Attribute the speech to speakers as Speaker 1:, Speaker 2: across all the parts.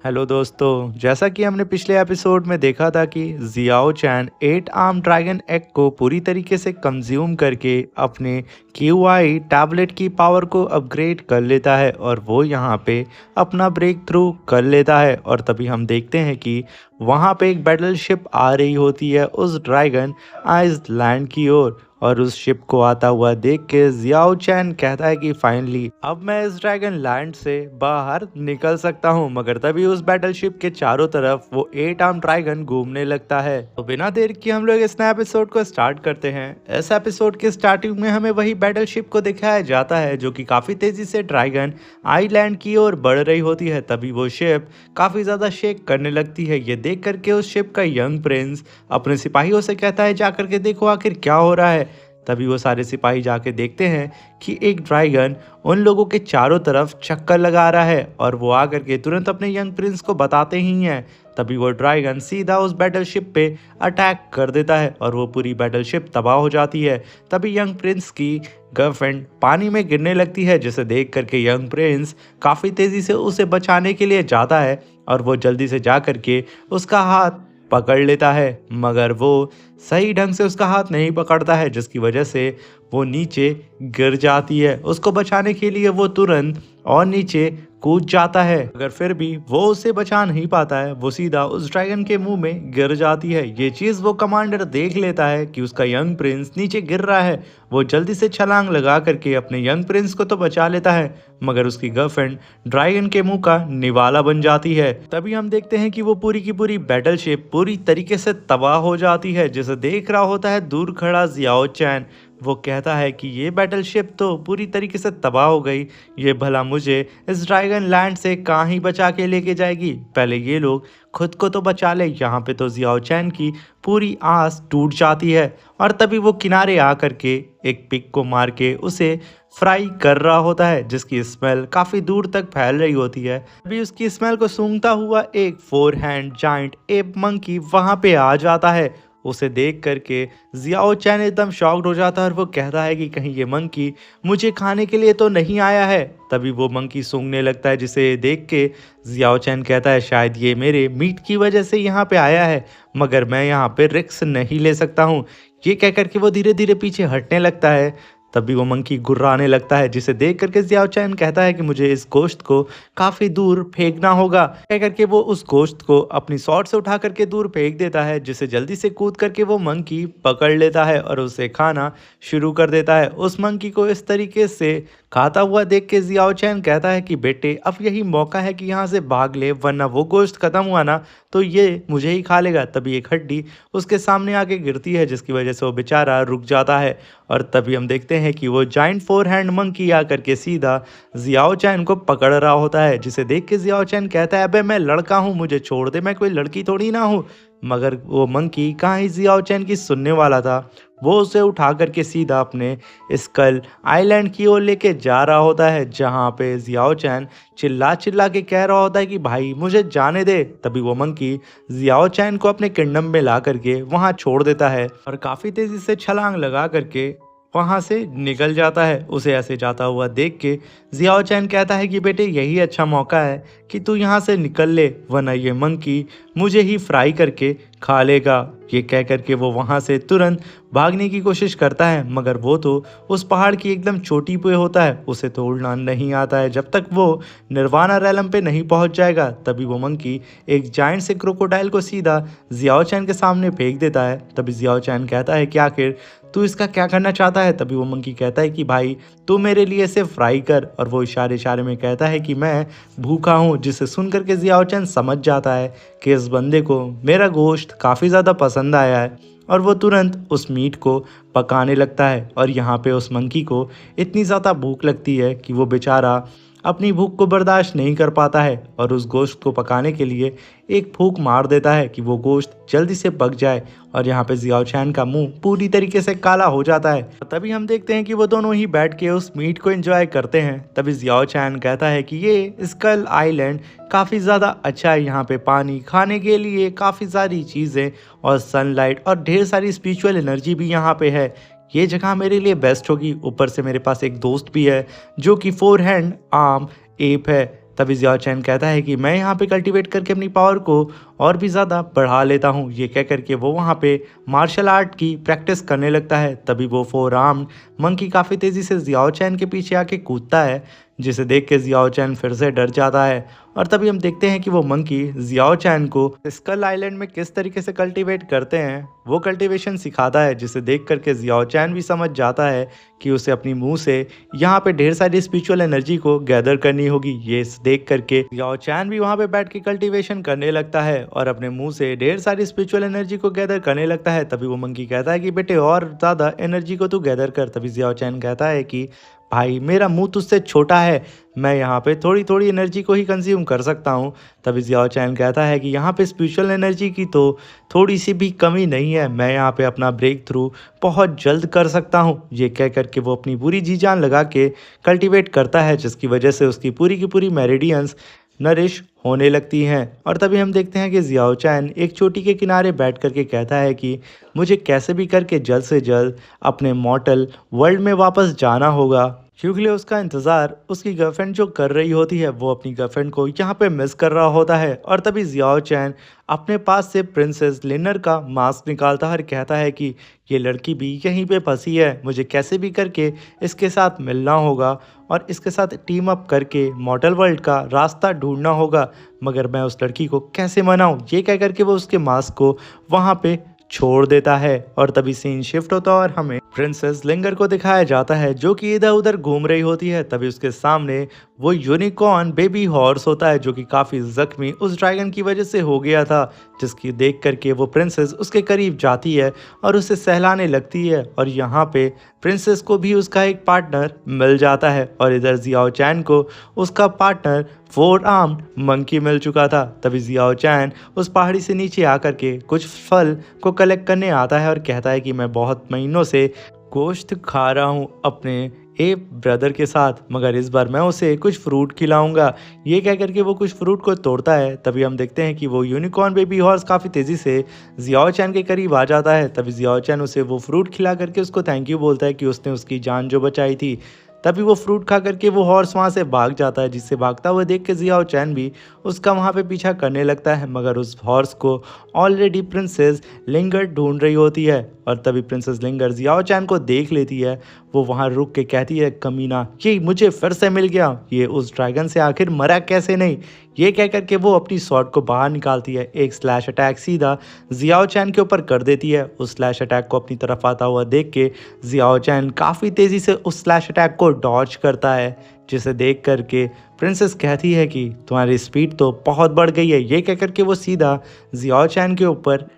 Speaker 1: Hello दोस्तों, जैसा कि हमने पिछले एपिसोड में देखा था कि जियाओ चैन 8 आर्म ड्रैगन एग को पूरी तरीके से कंज्यूम करके अपने क्यूआई टैबलेट की पावर को अपग्रेड कर लेता है और वो यहाँ पे अपना ब्रेक थ्रू कर लेता है। और तभी हम देखते हैं कि वहाँ पे एक बैटल शिप आ रही होती है उस ड्रैगन आइसलैंड की ओर। और उस शिप को आता हुआ देख के जियाओ चैन कहता है कि फाइनली अब मैं इस ड्रैगन लैंड से बाहर निकल सकता हूँ। मगर तभी उस बैटल शिप के चारों तरफ वो 8 आर्म ड्रैगन घूमने लगता है। तो बिना देर किए हम लोग इस नए एपिसोड को स्टार्ट करते हैं। इस एपिसोड के स्टार्टिंग में हमें वही बैटल शिप को दिखाया जाता है जो कि काफी तेजी से ड्रैगन आइलैंड की ओर बढ़ रही होती है। तभी वो शिप काफी ज्यादा शेक करने लगती है। ये देख करके उस शिप का यंग प्रिंस अपने सिपाहियों से कहता है जाकर के देखो आखिर क्या हो रहा है। तभी वो सारे सिपाही जाके देखते हैं कि एक ड्रैगन उन लोगों के चारों तरफ चक्कर लगा रहा है और वो आकर के तुरंत अपने यंग प्रिंस को बताते ही हैं। तभी वो ड्रैगन सीधा उस बैटल शिप पे अटैक कर देता है और वो पूरी बैटल शिप तबाह हो जाती है। तभी यंग प्रिंस की गर्लफ्रेंड पानी में गिरने लगती है जिसे देख करके यंग प्रिंस काफ़ी तेज़ी से उसे बचाने के लिए जाता है और वो जल्दी से जा करके उसका हाथ पकड़ लेता है। मगर वो सही ढंग से उसका हाथ नहीं पकड़ता है जिसकी वजह से वो नीचे गिर जाती है। उसको बचाने के लिए वो तुरंत और नीचे कूद जाता है मगर फिर भी वो उसे बचा नहीं पाता है। वो सीधा उस ड्रैगन के मुंह में गिर जाती है। ये चीज़ वो कमांडर देख लेता है कि उसका यंग प्रिंस नीचे गिर रहा है। वो जल्दी से छलांग लगा करके अपने यंग प्रिंस को तो बचा लेता है मगर उसकी गर्लफ्रेंड ड्रैगन के मुंह का निवाला बन जाती है। तभी हम देखते हैं कि वो पूरी की पूरी बैटल शिप पूरी तरीके से तबाह हो जाती है जिसे देख रहा होता है दूर खड़ा जियाओ चैन। वो कहता है कि ये बैटल शिप तो पूरी तरीके से तबाह हो गई, ये भला मुझे इस ड्रैगन लैंड से कहाँ ही बचा के लेके जाएगी। पहले ये लोग खुद को तो बचा ले। यहाँ पे तो जियाओ चैन की पूरी आस टूट जाती है और तभी वो किनारे आ करके एक पिग को मार के उसे फ्राई कर रहा होता है जिसकी स्मेल काफ़ी दूर तक फैल रही होती है। अभी उसकी स्मेल को सूंघता हुआ एक 4 हैंड जाइंट एप मंकी वहाँ पे आ जाता है। उसे देख करके जियाओ चैन एकदम शॉक्ड हो जाता है और वो कहता है कि कहीं ये मंकी मुझे खाने के लिए तो नहीं आया है। तभी वो मंकी सूंघने लगता है जिसे देख के जियाओ चैन कहता है शायद ये मेरे मीट की वजह से यहाँ पे आया है मगर मैं यहाँ पे रिस्क नहीं ले सकता हूँ। ये कह करके वो धीरे धीरे पीछे हटने लगता है। तभी वो मंकी गुर्राने लगता है जिसे देख करके जियाओ चैन कहता है कि मुझे इस गोश्त को काफ़ी दूर फेंकना होगा। कह करके वो उस गोश्त को अपनी शॉर्ट से उठा करके दूर फेंक देता है जिसे जल्दी से कूद करके वो मंकी पकड़ लेता है और उसे खाना शुरू कर देता है। उस मंकी को इस तरीके से खाता हुआ देख के जियाओ चैन कहता है कि बेटे अब यही मौका है कि यहाँ से भाग ले वरना वो गोश्त खत्म हुआ ना तो ये मुझे ही खा लेगा। तभी एक हड्डी उसके सामने आके गिरती है जिसकी वजह से वो बेचारा रुक जाता है और तभी हम देखते हैं कि वो जाइंट 4 हैंड मंकी आकर के सीधा जियाओ चैन को पकड़ रहा होता है जिसे देख के जियाओ चैन कहता है अबे मैं लड़का हूँ, मुझे छोड़ दे, मैं कोई लड़की थोड़ी ना हूँ। मगर वो मंकी कहाँ ही जियाओ चैन की सुनने वाला था। वो उसे उठा करके सीधा अपने स्कल आइलैंड की ओर लेके जा रहा होता है जहाँ पे जियाओ चैन चिल्ला चिल्ला के कह रहा होता है कि भाई मुझे जाने दे। तभी वो मंकी जियाओ चैन को अपने किंगडम में ला करके वहाँ छोड़ देता है और काफ़ी तेज़ी से छलांग लगा करके वहाँ से निकल जाता है। उसे ऐसे जाता हुआ देख के जियाओ चैन कहता है कि बेटे यही अच्छा मौका है कि तू यहाँ से निकल ले वरना ये मंकी मुझे ही फ्राई करके खा लेगा। ये कह करके वो वहाँ से तुरंत भागने की कोशिश करता है मगर वो तो उस पहाड़ की एकदम चोटी पे होता है, उसे तो उड़ना नहीं आता है जब तक वो निर्वाणा रैलम पे नहीं पहुँच जाएगा। तभी वो मंकी एक जाइंट से क्रोकोडाइल को सीधा जियाओ चैन के सामने फेंक देता है। तभी जियाओ चैन कहता है कि आखिर तू इसका क्या करना चाहता है। तभी वो मंकी कहता है कि भाई तू मेरे लिए इसे फ्राई कर और वो इशारे इशारे में कहता है कि मैं भूखा हूँ जिसे सुन करके जियाओ चैन समझ जाता है कि इस बंदे को मेरा गोश्त काफ़ी ज़्यादा पसंद आया है और वो तुरंत उस मीट को पकाने लगता है। और यहाँ पे उस मंकी को इतनी ज़्यादा भूख लगती है कि वो बेचारा अपनी भूख को बर्दाश्त नहीं कर पाता है और उस गोश्त को पकाने के लिए एक फूंक मार देता है कि वो गोश्त जल्दी से पक जाए। और यहाँ पे जियाओ चैन का मुंह पूरी तरीके से काला हो जाता है। तभी हम देखते हैं कि वो दोनों ही बैठ के उस मीट को एंजॉय करते हैं। तभी जियाओ चैन कहता है कि ये स्कल आइलैंड काफ़ी ज़्यादा अच्छा है, यहाँ पे पानी खाने के लिए काफ़ी सारी चीज़ें और सनलाइट और ढेर सारी स्पिरिचुअल एनर्जी भी यहाँ पे है। ये जगह मेरे लिए बेस्ट होगी। ऊपर से मेरे पास एक दोस्त भी है जो कि 4 हैंड आर्म एप है। तभी जियाओ चैन कहता है कि मैं यहाँ पे कल्टीवेट करके अपनी पावर को और भी ज़्यादा बढ़ा लेता हूँ। ये कह करके वो वहाँ पे मार्शल आर्ट की प्रैक्टिस करने लगता है। तभी वो फोर आर्म्ड मंकी काफ़ी तेज़ी से जियाओ चैन के पीछे आके कूदता है, जिसे देख के जियाओ चैन फिर से डर जाता है। और तभी हम देखते हैं कि वो मंकी जियाओ चैन को स्कल आइलैंड में किस तरीके से कल्टीवेट करते हैं वो कल्टीवेशन सिखाता है, जिसे देख करके जियाओ चैन भी समझ जाता है कि उसे अपनी मुंह से यहाँ पे ढेर सारी स्पिरिचुअल एनर्जी को गैदर करनी होगी। ये देख करके जियाओ चैन भी वहाँ पे बैठ के कल्टीवेशन करने लगता है और अपने मुंह से ढेर सारी स्पिरिचुअल एनर्जी को गैदर करने लगता है। तभी वो मंकी कहता है कि बेटे और ज़्यादा एनर्जी को तू गैदर कर। तभी जियाओ चैन कहता है कि भाई मेरा मुंह तुझसे छोटा है, मैं यहाँ पे थोड़ी थोड़ी एनर्जी को ही कंज्यूम कर सकता हूँ। तभी जियाओ चैन कहता है कि यहाँ पे स्पिरिचुअल एनर्जी की तो थोड़ी सी भी कमी नहीं है, मैं यहाँ पे अपना ब्रेक थ्रू बहुत जल्द कर सकता हूँ। ये कह करके वो अपनी पूरी जी जान लगा के कल्टीवेट करता है, जिसकी वजह से उसकी पूरी की पूरी मेरिडियंस नरिश होने लगती हैं। और तभी हम देखते हैं कि जियाओ चैन एक चोटी के किनारे बैठ करके कहता है कि मुझे कैसे भी करके जल्द से जल्द अपने मॉर्टल वर्ल्ड में वापस जाना होगा, क्योंकि उसका इंतज़ार उसकी गर्लफ्रेंड जो कर रही होती है, वो अपनी गर्लफ्रेंड को यहाँ पे मिस कर रहा होता है। और तभी जियाओ चैन अपने पास से प्रिंसेस लिनर का मास्क निकालता है और कहता है कि ये लड़की भी यहीं पे फंसी है, मुझे कैसे भी करके इसके साथ मिलना होगा और इसके साथ टीम अप करके मॉडल वर्ल्ड का रास्ता ढूंढना होगा, मगर मैं उस लड़की को कैसे मनाऊं। ये कह करके वो उसके मास्क को वहाँ पे छोड़ देता है। और तभी सीन शिफ्ट होता है और हमें प्रिंसेस लिंगर को दिखाया जाता है, जो कि इधर उधर घूम रही होती है। तभी उसके सामने वो यूनिकॉर्न बेबी हॉर्स होता है, जो कि काफ़ी जख्मी उस ड्रैगन की वजह से हो गया था, जिसकी देख करके वो प्रिंसेस उसके करीब जाती है और उसे सहलाने लगती है। और यहाँ पे प्रिंसेस को भी उसका एक पार्टनर मिल जाता है और इधर जियाओ चैन को उसका पार्टनर फोर आर्म्ड मंकी मिल चुका था। तभी जियाओ चैन उस पहाड़ी से नीचे आकर के कुछ फल को कलेक्ट करने आता है और कहता है कि मैं बहुत महीनों से गोश्त खा रहा हूँ अपने एक ब्रदर के साथ, मगर इस बार मैं उसे कुछ फ्रूट खिलाऊंगा। ये कह करके वो कुछ फ्रूट को तोड़ता है। तभी हम देखते हैं कि वो यूनिकॉर्न बेबी हॉर्स काफ़ी तेज़ी से जियाओ चैन के करीब आ जाता है। तभी जियाओ चैन उसे वो फ्रूट खिला करके उसको थैंक यू बोलता है कि उसने उसकी जान जो बचाई थी। तभी वो फ्रूट खा करके वो हॉर्स वहाँ से भाग जाता है, जिससे भागता हुआ देख के जियाओ चैन भी उसका वहाँ पे पीछा करने लगता है, मगर उस हॉर्स को ऑलरेडी प्रिंसेस लिंगर ढूंढ रही होती है। और तभी प्रिंसेस लिंगर जियाओ चैन को देख लेती है। वो वहाँ रुक के कहती है, कमीना ये मुझे फिर से मिल गया, ये उस ड्रैगन से आखिर मरा कैसे नहीं। ये कह करके वो अपनी स्वॉर्ड को बाहर निकालती है, एक स्लैश अटैक सीधा जियाओ चैन के ऊपर कर देती है। उस स्लैश अटैक को अपनी तरफ आता हुआ देख के जियाओ चैन काफ़ी तेज़ी से उस स्लैश अटैक को डॉज करता है, जिसे देख करके प्रिंसेस कहती है कि तुम्हारी स्पीड तो बहुत बढ़ गई है। ये कह करके वो सीधा जियाओ चैन के ऊपर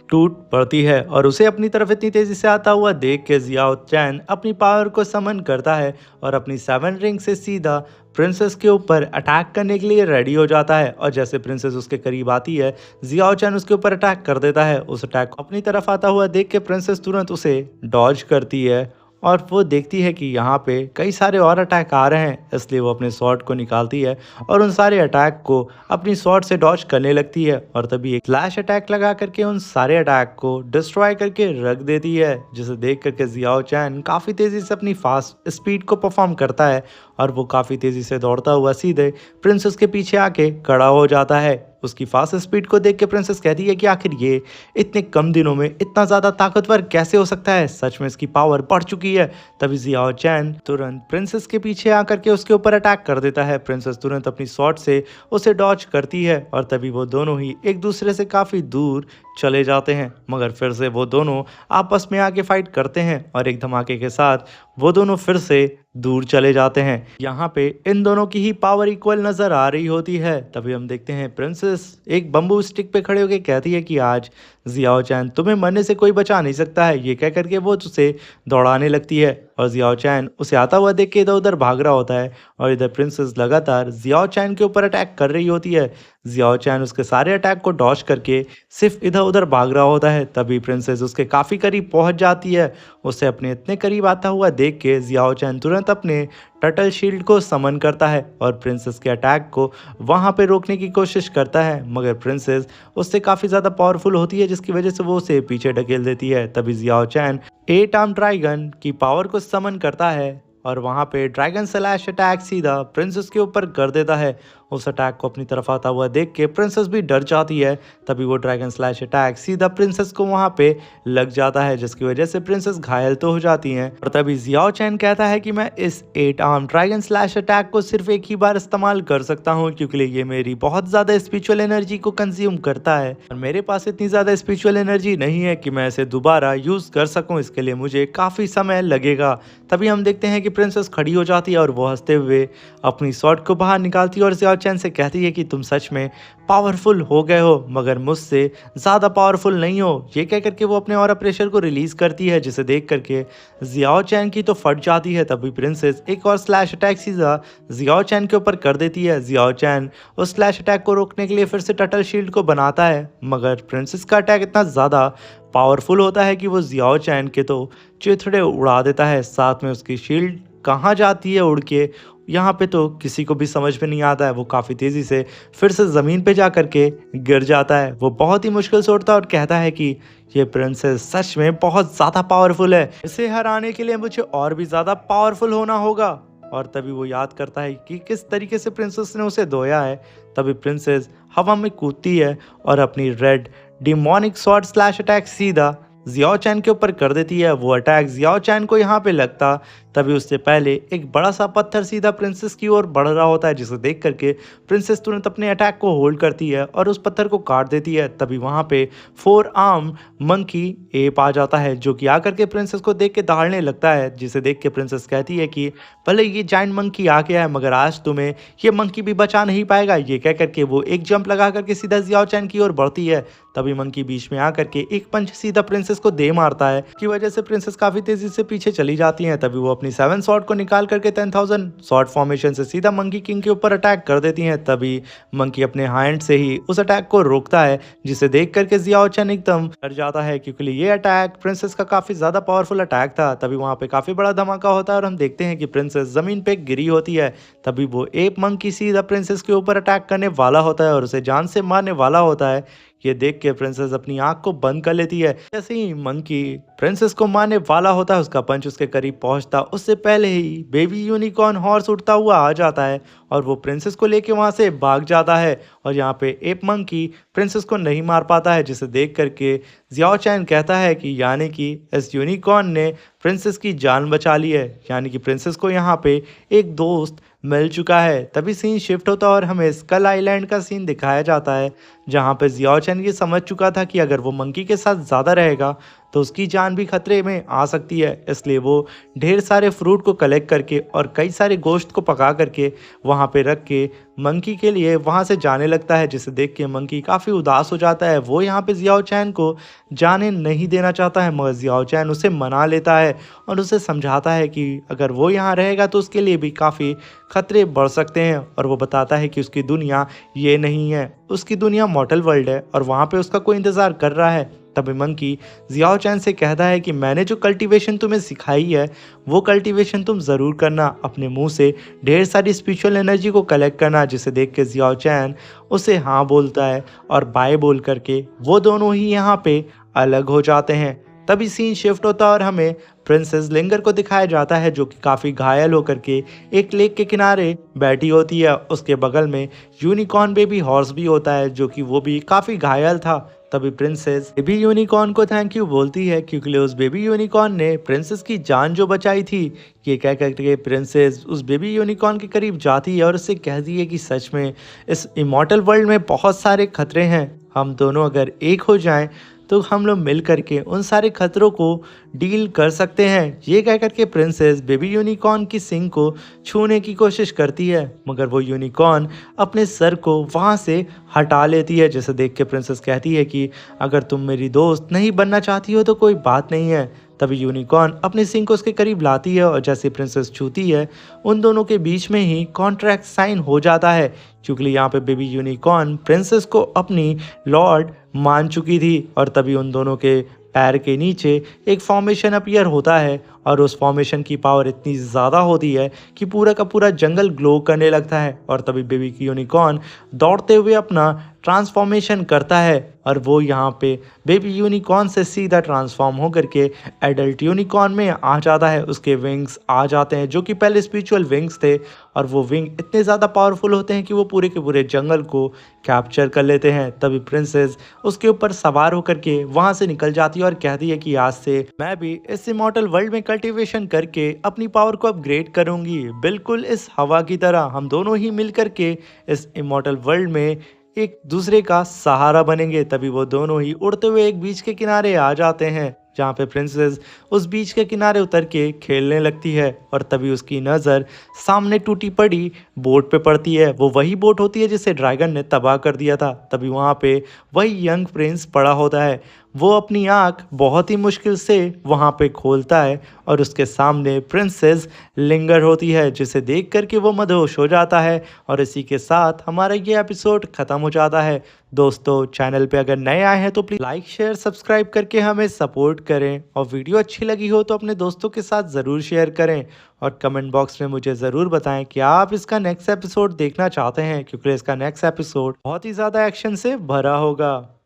Speaker 1: टूट पड़ती है और उसे अपनी तरफ इतनी तेज़ी से आता हुआ देख के जियाओ चैन अपनी पावर को समन करता है और अपनी 7 रिंग से सीधा प्रिंसेस के ऊपर अटैक करने के लिए रेडी हो जाता है। और जैसे प्रिंसेस उसके करीब आती है, जियाओ चैन उसके ऊपर अटैक कर देता है। उस अटैक को अपनी तरफ आता हुआ देख के प्रिंसेस तुरंत उसे डॉज करती है और वो देखती है कि यहाँ पे कई सारे और अटैक आ रहे हैं, इसलिए वो अपने स्वॉर्ड को निकालती है और उन सारे अटैक को अपनी स्वॉर्ड से डॉज करने लगती है। और तभी एक फ्लैश अटैक लगा करके उन सारे अटैक को डिस्ट्रॉय करके रख देती है, जिसे देख करके जियाओ चैन काफ़ी तेज़ी से अपनी फास्ट स्पीड को परफॉर्म करता है और वो काफ़ी तेज़ी से दौड़ता हुआ सीधे प्रिंसेस के पीछे आके खड़ा हो जाता है। उसकी फास्ट स्पीड को देख के प्रिंसेस कहती है कि आखिर ये इतने कम दिनों में इतना ज़्यादा ताकतवर कैसे हो सकता है, सच में इसकी पावर बढ़ चुकी है। तभी जियाओ चैन तुरंत प्रिंसेस के पीछे आकर के उसके ऊपर अटैक कर देता है। प्रिंसेस तुरंत अपनी स्वॉर्ड से उसे डॉज करती है और तभी वो दोनों ही एक दूसरे से काफ़ी दूर चले जाते हैं, मगर फिर से वो दोनों आपस में आके फाइट करते हैं और एक धमाके के साथ वो दोनों फिर से दूर चले जाते हैं। यहाँ पे इन दोनों की ही पावर इक्वल नजर आ रही होती है। तभी हम देखते हैं प्रिंसेस एक बम्बू स्टिक पे खड़े होकर कहती है कि आज जियाओ चैन तुम्हें मरने से कोई बचा नहीं सकता है। ये कह करके वो उसे दौड़ाने लगती है और जियाओ चैन उसे आता हुआ देख के इधर उधर भाग रहा होता है और इधर प्रिंसेस लगातार जियाओ चैन के ऊपर अटैक कर रही होती है। जियाओ चैन उसके सारे अटैक को डॉज करके सिर्फ इधर उधर भाग रहा होता है। तभी प्रिंसेस उसके काफ़ी करीब पहुंच जाती है। उसे अपने इतने करीब आता हुआ देख के जियाओ चैन तुरंत अपने टर्टल शील्ड को समन करता है और प्रिंसेस के अटैक को वहां पे रोकने की कोशिश करता है, मगर प्रिंसेस उससे काफ़ी ज़्यादा पावरफुल होती है, जिसकी वजह से वो उसे पीछे ढकेल देती है। तभी जियाओ चैन 8 आर्म ड्रैगन की पावर को समन करता है और वहाँ पे ड्रैगन स्लैश अटैक सीधा प्रिंसेस के ऊपर कर देता है। उस अटैक को अपनी तरफ आता हुआ देख के प्रिंसेस भी डर जाती है। तभी वो ड्रैगन स्लैश अटैक सीधा प्रिंसेस को वहाँ पे लग जाता है, जिसकी वजह से प्रिंसेस घायल तो हो जाती हैं। और तभी जियाओ चैन कहता है कि मैं इस 8 आर्म ड्रैगन स्लैश अटैक को सिर्फ एक ही बार इस्तेमाल कर सकता हूँ, क्योंकि ये मेरी बहुत ज़्यादा स्पिरिचुअल एनर्जी को कंज्यूम करता है और मेरे पास इतनी ज़्यादा स्पिरिचुअल एनर्जी नहीं है कि मैं इसे दोबारा यूज़ कर सकूँ। इसके लिए मुझे काफ़ी समय लगेगा। तभी हम देखते हैं कि प्रिंसेस खड़ी हो जाती है और वो हंसते हुए अपनी स्वॉर्ड को बाहर निकालती है और जियाओ चैन से कहती है कि तुम सच में पावरफुल हो गए हो, मगर मुझसे ज़्यादा पावरफुल नहीं हो। ये कह करके वो अपने ऑरा प्रेशर को रिलीज़ करती है, जिसे देख करके जियाओ चैन की तो फट जाती है। तभी प्रिंसेस एक और स्लैश अटैक सीधा जियाओ चैन के ऊपर कर देती है। जियाओ चैन उस स्लैश अटैक को रोकने के लिए फिर से टर्टल शील्ड को बनाता है, मगर प्रिंसेस का अटैक इतना ज़्यादा पावरफुल होता है कि वो जियाओ चैन के तो चिथड़े उड़ा देता है। साथ में उसकी शील्ड कहाँ जाती है उड़ के, यहाँ पे तो किसी को भी समझ में नहीं आता है। वो काफ़ी तेज़ी से फिर से ज़मीन पे जा कर के गिर जाता है। वो बहुत ही मुश्किल से उठता है और कहता है कि ये प्रिंसेस सच में बहुत ज़्यादा पावरफुल है, इसे हराने के लिए मुझे और भी ज़्यादा पावरफुल होना होगा। और तभी वो याद करता है कि किस तरीके से प्रिंसेस ने उसे धोया है। तभी प्रिंसेस हवा में कूदती है और अपनी red demonic sword slash attack सीधा जियाओ चैन के ऊपर कर देती है। वो अटैक जियाओ चैन को यहाँ पे लगता, तभी उससे पहले एक बड़ा सा पत्थर सीधा प्रिंसेस की ओर बढ़ रहा होता है, जिसे देख करके प्रिंसेस तुरंत अपने अटैक को होल्ड करती है और उस पत्थर को काट देती है। तभी वहाँ पे 4 आर्म मंकी एप आ जाता है, जो कि आकर के प्रिंसेस को देख के दहाड़ने लगता है, जिसे देख के प्रिंसेस कहती है कि भले ये जाइंट मंकी आ गया है, मगर आज तुम्हें ये मंकी भी बचा नहीं पाएगा। ये कह करके वो एक जंप लगा करके सीधा जियाओ चैन की ओर बढ़ती है। तभी मंकी बीच में आकर के एक पंच सीधा प्रिंसेस को दे मारता है, की वजह से प्रिंसेस काफी तेजी से पीछे चली जाती हैं। तभी वो अपनी 7 स्वॉर्ड को निकाल करके 10,000 स्वॉर्ड फॉर्मेशन से सीधा मंकी किंग के ऊपर अटैक कर देती हैं। तभी मंकी अपने हैंड से ही उस अटैक को रोकता है, जिसे देख करके जियाओ चैन एकदम डर जाता है, क्योंकि ये अटैक प्रिंसेस का काफी ज्यादा पावरफुल अटैक था। तभी वहां पे काफी बड़ा धमाका होता है और हम देखते हैं कि प्रिंसेस जमीन पे गिरी होती है। तभी वो एप मंकी सीधा प्रिंसेस के ऊपर अटैक करने वाला होता है और उसे जान से मारने वाला होता है। ये देख के प्रिंसेस अपनी आंख को बंद कर लेती है। जैसे ही मंकी प्रिंसेस को मारने वाला होता है, उसका पंच उसके करीब पहुंचता उससे पहले ही बेबी यूनिकॉर्न हॉर्स उड़ता हुआ आ जाता है और वो प्रिंसेस को लेके वहां से भाग जाता है। और यहाँ पे एप मंकी प्रिंसेस को नहीं मार पाता है, जिसे देख करके जियाओ चैन कहता है कि यानी कि इस यूनिकॉर्न ने प्रिंसेस की जान बचा ली है, यानी कि प्रिंसेस को यहाँ पे एक दोस्त मिल चुका है। तभी सीन शिफ्ट होता है और हमें स्कल आइलैंड का सीन दिखाया जाता है, जहाँ पे जियाओ चैन ये समझ चुका था कि अगर वो मंकी के साथ ज़्यादा रहेगा तो उसकी जान भी खतरे में आ सकती है। इसलिए वो ढेर सारे फ्रूट को कलेक्ट करके और कई सारे गोश्त को पका करके वहाँ पे रख के मंकी के लिए वहाँ से जाने लगता है, जिसे देख के मंकी काफ़ी उदास हो जाता है। वो यहाँ पे जियाओ चैन को जाने नहीं देना चाहता है, मगर जियाओ चैन उसे मना लेता है और उसे समझाता है कि अगर वो यहाँ रहेगा तो उसके लिए भी काफ़ी खतरे बढ़ सकते हैं। और वो बताता है कि उसकी दुनिया ये नहीं है, उसकी दुनिया मॉर्टल वर्ल्ड है और वहाँ पे उसका कोई इंतज़ार कर रहा है। तभी मंकी जियाओ चैन से कहता है कि मैंने जो कल्टीवेशन तुम्हें सिखाई है वो कल्टीवेशन तुम ज़रूर करना, अपने मुंह से ढेर सारी स्पिरिचुअल एनर्जी को कलेक्ट करना। जिसे देख के जियाओ चैन उसे हाँ बोलता है और बाय बोल करके वो दोनों ही यहाँ पे अलग हो जाते हैं। तभी सीन शिफ्ट होता है और हमें प्रिंसेस लिंगर को दिखाया जाता है, जो कि काफ़ी घायल होकर के एक लेक के किनारे बैठी होती है। उसके बगल में यूनिकॉर्न बेबी हॉर्स भी होता है, जो कि वो भी काफ़ी घायल था। तभी प्रिंसेस बेबी यूनिकॉर्न को थैंक यू बोलती है, क्योंकि उस बेबी यूनिकॉर्न ने प्रिंसेस की जान जो बचाई थी। ये कह करके प्रिंसेस उस बेबी यूनिकॉर्न के करीब जाती है और उससे कहती है कि सच में इस इमॉर्टल वर्ल्ड में बहुत सारे खतरे हैं, हम दोनों अगर एक हो जाएं तो हम लोग मिल करके उन सारे खतरों को डील कर सकते हैं। ये कह करके प्रिंसेस बेबी यूनिकॉर्न की सिंग को छूने की कोशिश करती है, मगर वो यूनिकॉर्न अपने सर को वहाँ से हटा लेती है। जैसे देख के प्रिंसेस कहती है कि अगर तुम मेरी दोस्त नहीं बनना चाहती हो तो कोई बात नहीं है। तभी यूनिकॉर्न अपने सिंग को उसके करीब लाती है और जैसे प्रिंसेस छूती है उन दोनों के बीच में ही कॉन्ट्रैक्ट साइन हो जाता है, क्योंकि यहाँ पे बेबी यूनिकॉर्न प्रिंसेस को अपनी लॉर्ड मान चुकी थी। और तभी उन दोनों के पैर के नीचे एक फॉर्मेशन अपीयर होता है और उस फॉर्मेशन की पावर इतनी ज़्यादा होती है कि पूरा का पूरा जंगल ग्लो करने लगता है। और तभी बेबी यूनिकॉर्न दौड़ते हुए अपना ट्रांसफॉर्मेशन करता है और वो यहाँ पे बेबी यूनिकॉर्न से सीधा ट्रांसफॉर्म होकर के एडल्ट यूनिकॉर्न में आ जाता है। उसके विंग्स आ जाते हैं जो कि पहले स्पिरिचुअल विंग्स थे, और वो विंग इतने ज़्यादा पावरफुल होते हैं कि वो पूरे के पूरे जंगल को कैप्चर कर लेते हैं। तभी प्रिंसेस उसके ऊपर सवार होकर के वहाँ से निकल जाती है और कहती है कि आज से मैं भी इस इमॉर्टल वर्ल्ड में कल्टीवेशन करके अपनी पावर को अपग्रेड करूंगी, बिल्कुल इस हवा की तरह हम दोनों ही मिल करके इस इमॉर्टल वर्ल्ड में एक दूसरे का सहारा बनेंगे। तभी वो दोनों ही उड़ते हुए एक बीच के किनारे आ जाते हैं जहाँ पे प्रिंसेस उस बीच के किनारे उतर के खेलने लगती है। और तभी उसकी नज़र सामने टूटी पड़ी बोट पे पड़ती है। वो वही बोट होती है जिसे ड्रैगन ने तबाह कर दिया था। तभी वहाँ पे वही यंग प्रिंस पड़ा होता है। वो अपनी आँख बहुत ही मुश्किल से वहाँ पे खोलता है और उसके सामने प्रिंसेस लिंगर होती है, जिसे देख करके वो मदहोश हो जाता है। और इसी के साथ हमारा ये एपिसोड ख़त्म हो जाता है। दोस्तों, चैनल पे अगर नए आए हैं तो प्लीज़ लाइक शेयर सब्सक्राइब करके हमें सपोर्ट करें, और वीडियो अच्छी लगी हो तो अपने दोस्तों के साथ ज़रूर शेयर करें। और कमेंट बॉक्स में मुझे ज़रूर बताएं कि आप इसका नेक्स्ट एपिसोड देखना चाहते हैं, क्योंकि इसका नेक्स्ट एपिसोड बहुत ही ज़्यादा एक्शन से भरा होगा।